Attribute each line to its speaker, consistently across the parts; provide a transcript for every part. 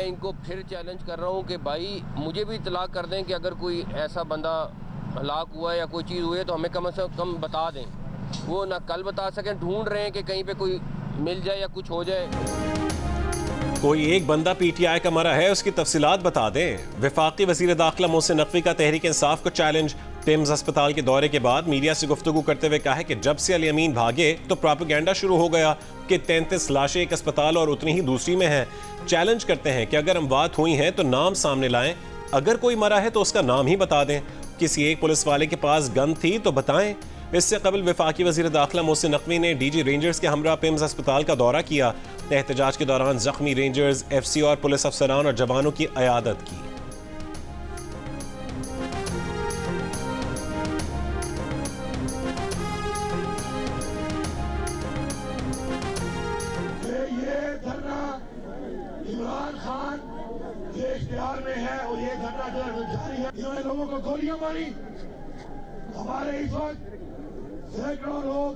Speaker 1: मैं इनको फिर चैलेंज कर रहा हूँ कि भाई मुझे भी इतला कर दें कि अगर कोई ऐसा बंदा हलाक हुआ है या कोई चीज़ हुई है तो हमें कम से कम बता दें। वो ना कल बता सकें, ढूंढ रहे हैं कि कहीं पे कोई मिल जाए या कुछ हो जाए।
Speaker 2: कोई एक बंदा पीटीआई का मरा है, उसकी तफसीलात बता दें। वफाकी वज़ीर दाखिला मोहसिन नकवी का तहरीक इंसाफ को चैलेंज। टिम्स अस्पताल के दौरे के बाद मीडिया से गुफ्तगू करते हुए कहा है कि जब से अली अमीन भागे तो प्रोपेगेंडा शुरू हो गया कि 33 लाशें एक अस्पताल और उतनी ही दूसरी में हैं। चैलेंज करते हैं कि अगर अमवात हुई हैं तो नाम सामने लाएं, अगर कोई मरा है तो उसका नाम ही बता दें। किसी एक पुलिस वाले के पास गन थी तो बताएं। इससे कबल वफाकी वज़ीर दाखिला मोहसिन नकवी ने डीजी रेंजर्स के हमरा पिम्स अस्पताल का दौरा किया। एहतजाज के दौरान जख्मी रेंजर्स, एफसी और पुलिस अफसरान और जवानों की अयादत की।
Speaker 3: ये धरना इमरान खान के इख्तियार में है और ये धरना जो जारी है। इन्होंने लोगों को गोलियां मारी। हमारे इस वक्त सैकड़ों लोग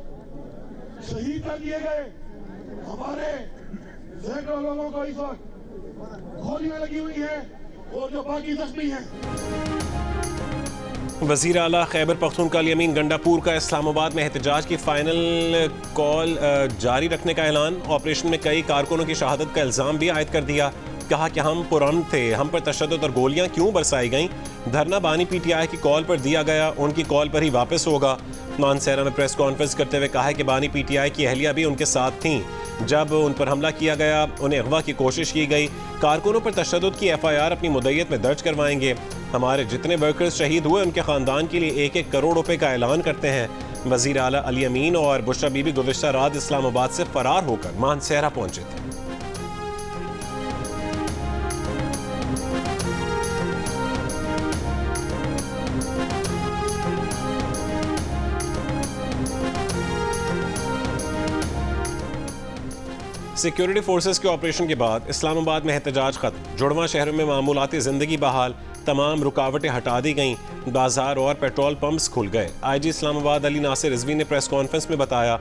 Speaker 3: शहीद कर दिए गए। हमारे सैकड़ों लोगों को इस वक्त गोलियां लगी हुई हैं और जो बाकी जख्मी हैं।
Speaker 2: वज़ीर आला खैबर पख्तूनख्वा अली अमीन गंडापुर का इस्लामाबाद में एहतजाज की फाइनल कॉल जारी रखने का ऐलान। ऑपरेशन में कई कारकुनों की शहादत का इल्ज़ाम भी आयद कर दिया। कहा कि हम पुरअमन थे, हम पर तशद्दुद और गोलियां क्यों बरसाई गईं। धरना बानी पीटीआई की कॉल पर दिया गया, उनकी कॉल पर ही वापस होगा। मानसेरा में प्रेस कॉन्फ्रेंस करते हुए कहा है कि बानी पीटीआई की अहलिया भी उनके साथ थीं जब उन पर हमला किया गया, उन्हें अगवा की कोशिश की गई। कारकुनों पर तशद्दुद की FIR अपनी मुद्दत में दर्ज करवाएंगे। हमारे जितने वर्कर्स शहीद हुए उनके खानदान के लिए 1-1 करोड़ रुपए का ऐलान करते हैं। वज़ीर आला अली अमीन और बुशरा बीबी गुज़िश्ता रात इस्लामाबाद से फरार होकर मानसेरा पहुंचे थे। सिक्योरिटी फोर्सेस के ऑपरेशन के बाद इस्लामाबाद में एहतजाज खत्म। जुड़वा शहरों में मामूलाती जिंदगी बहाल, तमाम रुकावटें हटा दी गईं, बाजार और पेट्रोल पंप्स खुल गए। IG इस्लामाबाद अली नासिर रिजवी ने प्रेस कॉन्फ्रेंस में बताया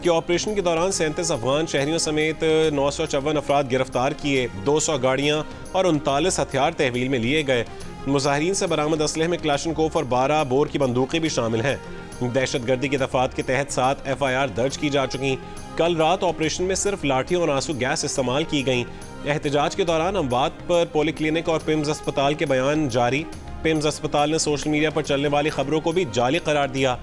Speaker 2: कि ऑपरेशन के दौरान 37 अफगान शहरियों समेत 954 अफराद गिरफ्तार किए, 200 गाड़ियाँ और 39 हथियार तहवील में लिए गए। मुजाहिरीन से बरामद असलहे में क्लाशनकोफ और 12 बोर की बंदूकें भी शामिल हैं। दहशतगर्दी के दफात के तहत 7 FIR दर्ज की जा चुकी। कल रात ऑपरेशन में सिर्फ लाठियों और आंसू गैस इस्तेमाल की गई। एहतजाज के दौरान अमवात पर पॉलीक्लिनिक और पिम्स अस्पताल के बयान जारी। पिम्स अस्पताल ने सोशल मीडिया पर चलने वाली खबरों को भी जाली करार दिया।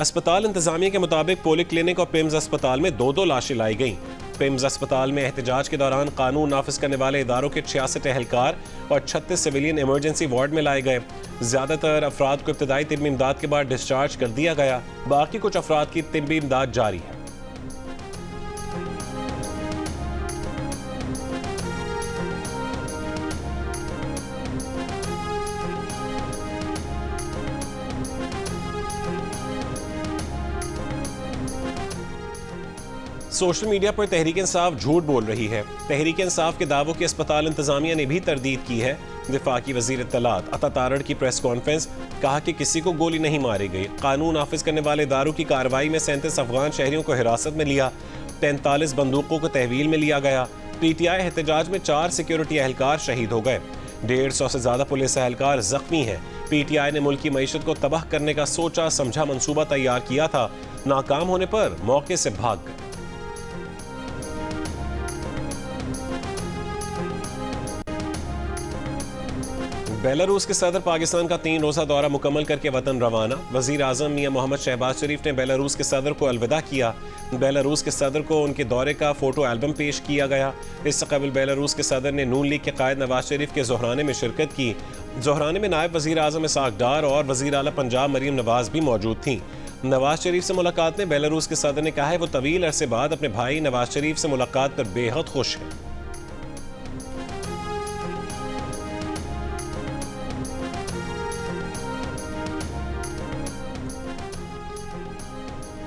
Speaker 2: अस्पताल इंतजामिया के मुताबिक पॉलीक्लिनिक और पिम्स अस्पताल में 2-2 लाशें लाई गईं। पिम्स अस्पताल में एहतजाज के दौरान कानून नाफिज करने वाले इदारों के 66 एहलकार और 36 सिविलियन इमरजेंसी वार्ड में लाए गए। ज़्यादातर अफराद को इब्तदाई तिब्बी इमदाद के बाद डिस्चार्ज कर दिया गया। बाकी कुछ अफराद की तिब्बी इमदाद जारी है। सोशल मीडिया पर तहरीक इंसाफ झूठ बोल रही है। तहरीक इंसाफ के दावों की अस्पताल इंतजामिया ने भी तरदीद की है। वफाकी वज़ीर इत्तलात अता तारड़ की प्रेस कॉन्फ्रेंस, कहा कि किसी को गोली नहीं मारी गई। कानून नाफिज करने वाले इदारों की कार्रवाई में 37 अफगान शहरियों को हिरासत में लिया, 43 बंदूकों को तहवील में लिया गया। PTI एहतजाज में 4 सिक्योरिटी एहलकार शहीद हो गए। 150 से ज़्यादा पुलिस एहलकार जख्मी हैं। PTI ने मुल्क की मईशत को तबाह करने का सोचा समझा मंसूबा तैयार किया था, नाकाम होने पर मौके से भाग गए। बेलारूस के सदर पाकिस्तान का 3 रोज़ा दौरा मुकम्मल करके वतन रवाना। वज़ीर आज़म मियां मोहम्मद शहबाज शरीफ ने बेलारूस के सदर को अलविदा किया। बेलारूस के सदर को उनके दौरे का फ़ोटो एल्बम पेश किया गया। इससे कबल बेलारूस के सदर ने नून लीग के कायद नवाज शरीफ के ज़ोहराने में शिरकत की। ज़ोहराने में नायब वज़ीर आज़म इसाक डार और वज़ीर आला पंजाब मरीम नवाज भी मौजूद थीं। नवाज शरीफ से मुलाकात में बेलारूस के सदर ने कहा है वो तवील अरसे बाद अपने भाई नवाज शरीफ से मुलाकात पर बेहद खुश हैं।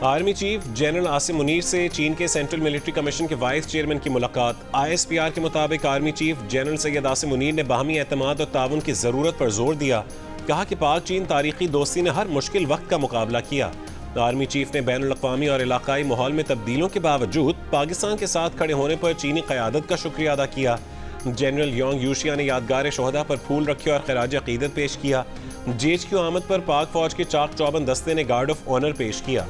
Speaker 2: Army chief general Asim Munir से चीन के सेंट्रल मिलिट्री कमीशन के वाइस चेयरमैन की मुलाकात। ISPR के मुताबिक army chief general Syed Asim Munir ने बाहमी एतमाद और ताउन की ज़रूरत पर जोर दिया। कहा कि पाक चीन तारीखी दोस्ती ने हर मुश्किल वक्त का मुकाबला किया। आर्मी चीफ ने बैनुल अक़वामी और इलाकाई माहौल में तब्दीलियों के बावजूद पाकिस्तान के साथ खड़े होने पर चीनी क़यादत का शुक्रिया अदा किया। जनरल योंग यूशिया ने यादगार शोहदा पर फूल रखे और खराज अकीदत पेश किया। जेएचक्यू आमद पर पाक फौज के चाक चौबंद दस्ते ने गार्ड ऑफ ऑनर पेश किया।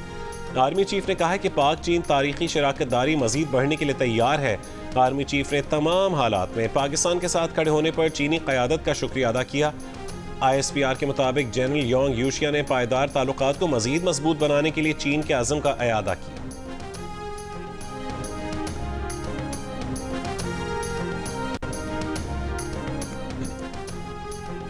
Speaker 2: आर्मी चीफ ने कहा कि पाक चीन तारीखी शराकतदारी मजीद बढ़ने के लिए तैयार है। आर्मी चीफ ने तमाम हालात में पाकिस्तान के साथ खड़े होने पर चीनी क़यादत का शुक्रिया अदा किया। ISPR के मुताबिक जनरल योंग यूशिया ने पायदार ताल्लुकात को मजीद मजबूत बनाने के लिए चीन के अज़म का अयादा किया।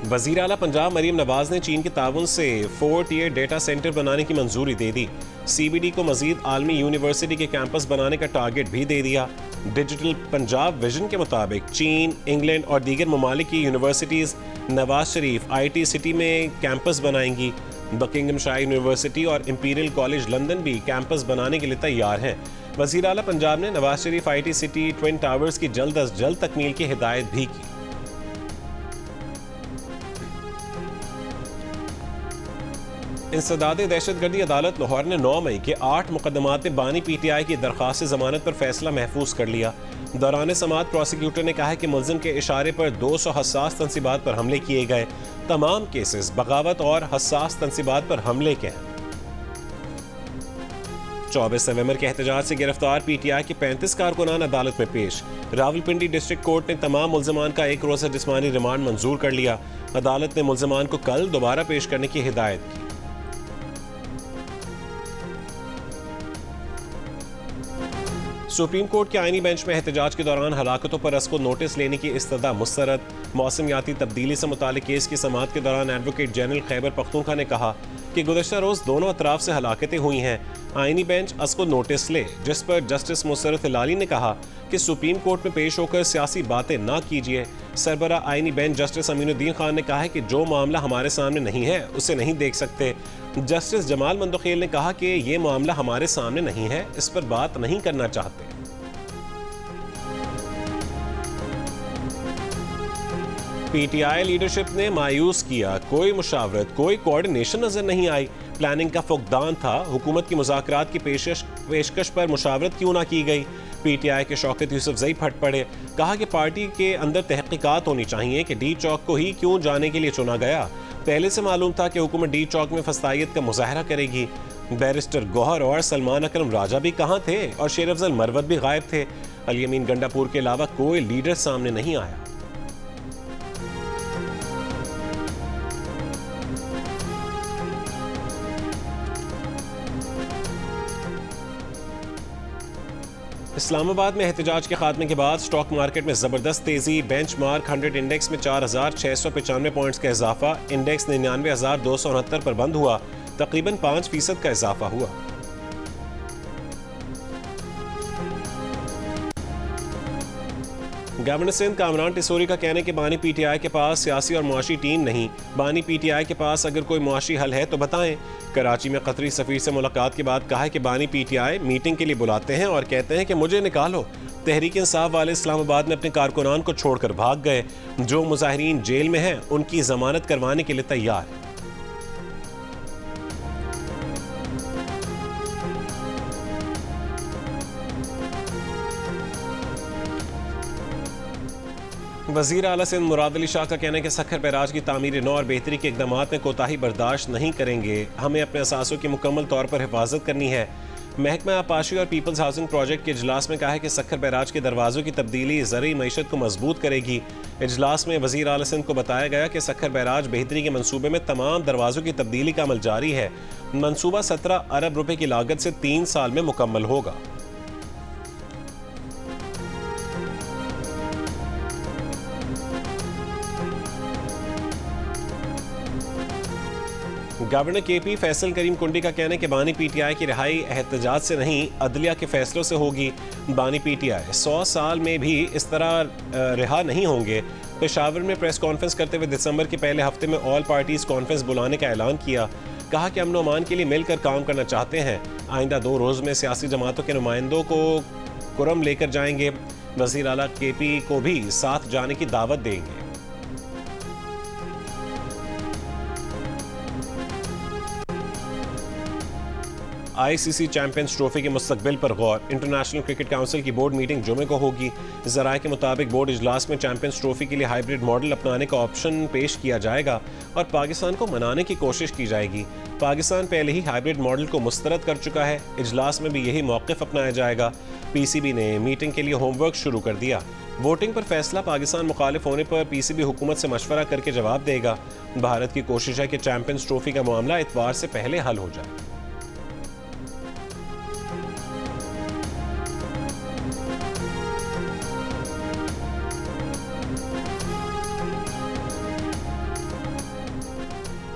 Speaker 2: वज़ीर आला पंजाब मरीम नवाज ने चीन के ताउन से 4 टियर डेटा सेंटर बनाने की मंजूरी दे दी। CBD को मजीद आलमी यूनिवर्सिटी के कैंपस बनाने का टारगेट भी दे दिया। डिजिटल पंजाब विजन के मुताबिक चीन, इंग्लैंड और दीगर ममालिक की universities Nawaz Sharif IT city में कैंपस बनाएंगी। बकिंगमशायर यूनिवर्सिटी और इंपीरियल कॉलेज लंदन भी कैंपस बनाने के लिए तैयार हैं। वज़ीर आला पंजाब ने Nawaz Sharif IT city twin towers की जल्द अज जल्द तकमील की हिदायत भी की। इंसदाद दहशतगर्दी अदालत लाहौर ने 9 मई के 8 मुकदमात में बानी PTI की दरख्वास्त जमानत पर फैसला महफूज कर लिया। दौरान समाअत प्रोसिक्यूटर ने कहा कि मुल्ज़िम के इशारे पर 200 हसास तनसीबात पर हमले किए गए। तमाम केसेस बगावत और हसास तनसीबात पर हमले के हैं। 24 नवंबर के एहतजाज से गिरफ्तार PTI के 35 कारकुनान अदालत में पेश। रावलपिंडी डिस्ट्रिक्ट कोर्ट ने तमाम मुल्ज़िमान का 1 रोज़ा जिस्मानी रिमांड मंजूर कर लिया। अदालत ने मुल्ज़िमान को कल दोबारा पेश करने की हिदायत की। सुप्रीम कोर्ट के आईनी बेंच में एहतजाज के दौरान हलाकतों पर रस को नोटिस लेने की इस्तदा मुस्तरद। मौसमियाती तब्दीली से मुतालिक केस की समाअत के दौरान एडवोकेट जनरल खैबर पख्तूनख्वा ने कहा कि गुज़श्ता रोज़ दोनों अतराफ से हलाकतें हुई हैं। आईनी बेंच अस को नोटिस ले, जिस पर जस्टिस मुसर्रत हिलाली ने कहा कि सुप्रीम कोर्ट में पेश होकर सियासी बातें ना कीजिए। सरबरा आईनी बेंच जस्टिस अमीनुद्दीन खान ने कहा है कि जो मामला हमारे सामने नहीं है उसे नहीं देख सकते। जस्टिस जमाल मंदोखेल ने कहा कि ये मामला हमारे सामने नहीं है, इस पर बात नहीं करना चाहते। PTI लीडरशिप ने मायूस किया, कोई मुशावरत, कोई कोऑर्डिनेशन नजर नहीं आई। प्लानिंग का फुकदान था। हुकूमत की मुज़ाकरात की पेशकश पर मुशावरत क्यों ना की गई। PTI के शौकत यूसुफजई फट पड़े। कहा कि पार्टी के अंदर तहकीकात होनी चाहिए कि डी चौक को ही क्यों जाने के लिए चुना गया। पहले से मालूम था कि हुकूमत डी चौक में फस्तायत का मुजाहरा करेगी। बैरिस्टर गौहर और सलमान अकरम राजा भी कहाँ थे और शेर अफजल मरवत भी गायब थे। अली अमीन गंडापुर के अलावा कोई लीडर सामने नहीं आया। इस्लामाबाद में एहतजाज के खात्मे के बाद स्टॉक मार्केट में जबरदस्त तेजी। बेंचमार्क 100 इंडेक्स में 4,695 पॉइंट्स का इजाफा। इंडेक्स 99,269 पर बंद हुआ। तकरीबन 5% का इजाफा हुआ। गवर्नर सिंध कामरान टिसोरी का कहने के बानी PTI के पास सियासी और मुआशी टीम नहीं। बानी PTI के पास अगर कोई मुआशी हल है तो बताएं। कराची में कतरी सफीर से मुलाकात के बाद कहा है कि बानी PTI मीटिंग के लिए बुलाते हैं और कहते हैं कि मुझे निकालो। तहरीक इंसाफ वाले इस्लामाबाद में अपने कारकुनान को छोड़कर भाग गए। जो मुजाहिरीन जेल में हैं उनकी जमानत करवाने के लिए तैयार है। वज़ीर आला सिंध मुराद अली शाह का कहना है कि सखर बैराज की तामीर नौ और बेहतरी के इक़दाम में कोताही बर्दाश्त नहीं करेंगे। हमें अपने असासों की मुकम्मल तौर पर हिफाजत करनी है। महकमा आपाशी और पीपल्स हाउसिंग प्रोजेक्ट के इजलास में कहा है कि सखर बैराज के दरवाज़ों की तब्दीली ज़रूरी मईशत को मजबूत करेगी। इजलास में वज़ीर आला सिंध को बताया गया कि सखर बैराज बेहतरी के मनसूबे में तमाम दरवाज़ों की तब्दीली का अमल जारी है। मनसूबा 17 अरब रुपए की लागत से 3 साल में मुकम्मल होगा। गवर्नर KP फैसल करीम कुंडी का कहना है कि बानी PTI की रिहाई एहतजाज से नहीं, अदलिया के फैसलों से होगी। बानी PTI 100 साल में भी इस तरह रिहा नहीं होंगे। पेशावर में प्रेस कॉन्फ्रेंस करते हुए दिसंबर के पहले हफ्ते में ऑल पार्टीज कॉन्फ्रेंस बुलाने का ऐलान किया। कहा कि अमन व अमान के लिए मिलकर काम करना चाहते हैं। आइंदा 2 रोज़ में सियासी जमातों के नुमाइंदों को कुरम लेकर जाएंगे। वज़ीर आला KP को भी साथ जाने की दावत देंगे। ICC चैंपियंस ट्रॉफी के मुस्तकबिल पर गौर। इंटरनेशनल क्रिकेट काउंसिल की बोर्ड मीटिंग जुमे को होगी। ज़राए के मुताबिक बोर्ड इजलास में चैंपियंस ट्रॉफी के लिए हाइब्रिड मॉडल अपनाने का ऑप्शन पेश किया जाएगा और पाकिस्तान को मनाने की कोशिश की जाएगी। पाकिस्तान पहले ही हाइब्रिड मॉडल को मुस्तरद कर चुका है। इजलास में भी यही मौक़िफ़ अपनाया जाएगा। PCB ने मीटिंग के लिए होमवर्क शुरू कर दिया। वोटिंग पर फैसला पाकिस्तान मुखालिफ होने पर PCB हुकूमत से मशवरा करके जवाब देगा। भारत की कोशिश है कि चैंपियंस ट्रॉफी का मामला इतवार से पहले हल हो जाए।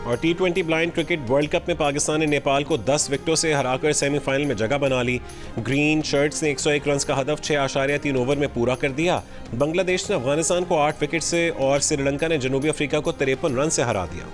Speaker 2: और T20 blind cricket world cup में पाकिस्तान ने नेपाल को 10 विकेटों से हराकर सेमीफाइनल में जगह बना ली। ग्रीन शर्ट्स ने 101 रन का हदफ 6.3 ओवर में पूरा कर दिया। बांग्लादेश ने अफगानिस्तान को 8 विकेट से और श्रीलंका ने जनूबी अफ्रीका को 53 रन से हरा दिया।